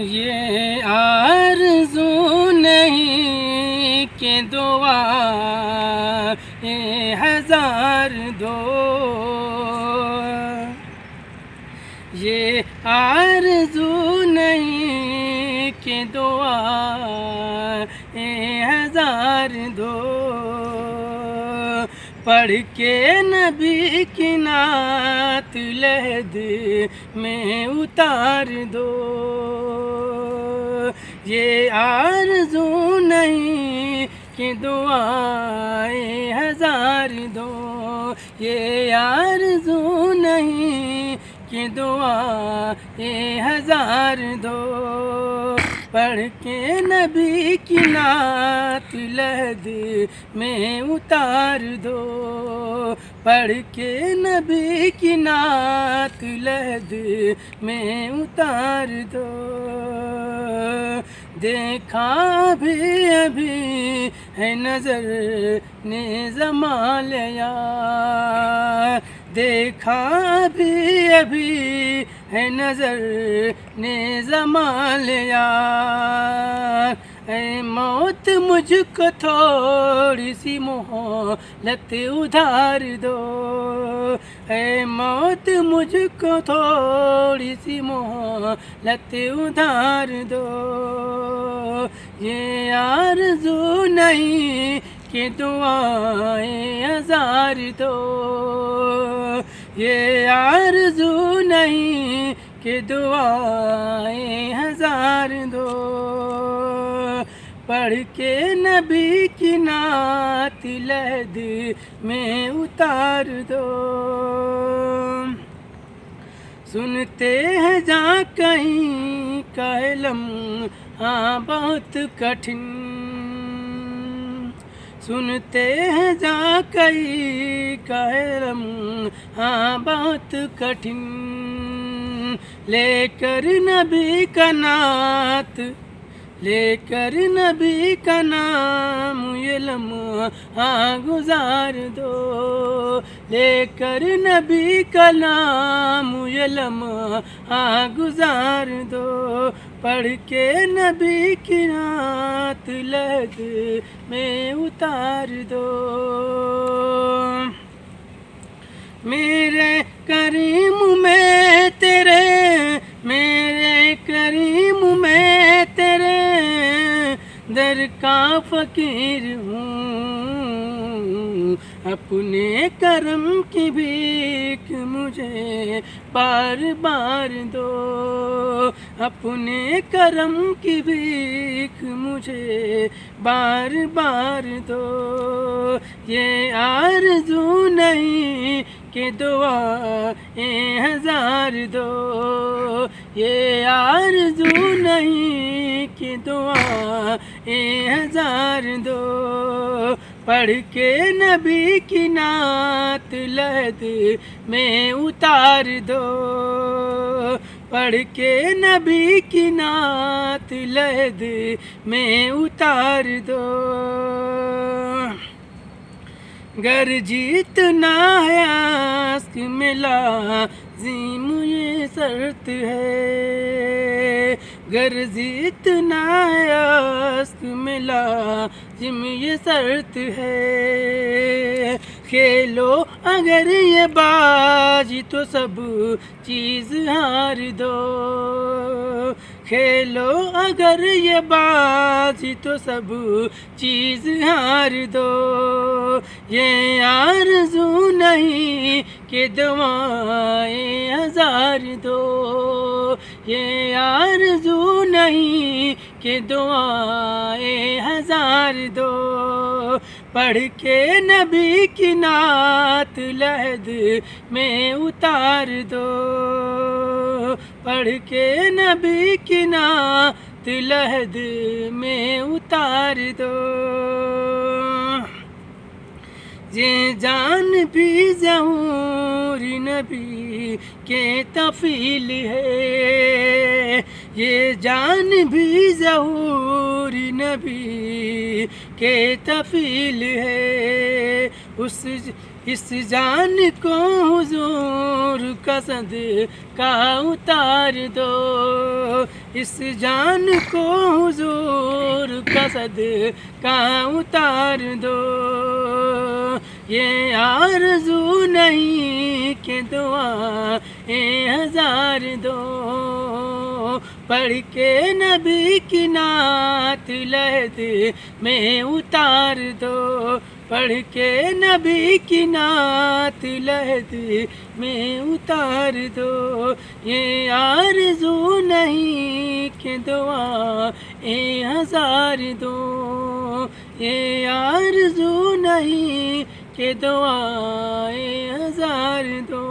ये आरज़ू नहीं कि दुआ ये हजार दो, ये आरज़ू नहीं कि दुआ ये हजार दो, पढ़ के नबी की नात लहद में उतार दो। ये आरज़ू नहीं कि दुआएं हजार दो, ये आरज़ू नहीं कि दुआएं हजार दो, पढ़ के नबी की नात लहद में उतार दो, पढ़ के नबी की नात लहद में उतार दो। देखा भी अभी है नजर ने ज़मालिया, देखा भी अभी है नजर ने ज़मालिया, ऐ मौत मुझको थोड़ी सी मोहलत उधार दो, ऐ मौत मुझको थोड़ी सी मोहलत उधार दो। ये आरज़ू नहीं कि दुआएं हजार दो, ये आरज़ू नहीं कि दुआएं हजार दो, पढ़ के नबी की नात लहद में उतार दो। सुनते हैं जहाँ कहीं कहलम हाँ बहुत कठिन, सुनते हैं जहाँ कहीं कहलम हाँ बहुत कठिन, लेकर नबी का नात, लेकर नबी का नाम ये लम्हा गुजार दो, लेकर नबी का नाम ये लम्हा गुजार दो, पढ़ के नबी की नात लहद में उतार दो। मेरे करीम में तेरे, मेरे करीम में तेरे दर का फ़कीर हूँ, अपने करम की भीख मुझे बार बार दो, अपने करम की भीख मुझे बार बार दो। ये आरज़ू नहीं कि दुआएं हजार दो, ये आरज़ू नहीं कि दुआएं हजार दो, पढ़ के नबी की नात लहद में उतार दो, पढ़ के नबी की नात लहद में उतार दो। गर जीतना है आस्क में लाज़िम ये शर्त है, गर जीतना है आस्क में लाज़िम ये शर्त है, खेलो अगर ये बाजी तो सब चीज़ हार दो, खेलो अगर ये बाजी तो सब चीज़ हार दो। ये आरज़ू नहीं कि दुआएं हजार दो, ये आरज़ू नहीं कि दुआएं हजार दो, पढ़ के नबी की नात लहद में उतार दो, पढ़ के नबी की नात लहद में उतार दो। ये जान भी ज़हूर नबी के तफ़ील है, ये जान भी ज़हूर नबी के तफ़ील है, उस इस जान को हुजूर का सदका उतार दो, इस जान को हुजूर का सदका उतार दो। ये आरज़ू नहीं कि दुआएं हज़ार दो, पढ़ के नबी की नात लहद में उतार दो, पढ़ के नबी की नात लहद में उतार दो। ये आरज़ू नहीं कि दुआएं हज़ार दो, ये आरज़ू नहीं कि दुआएं हज़ार दो।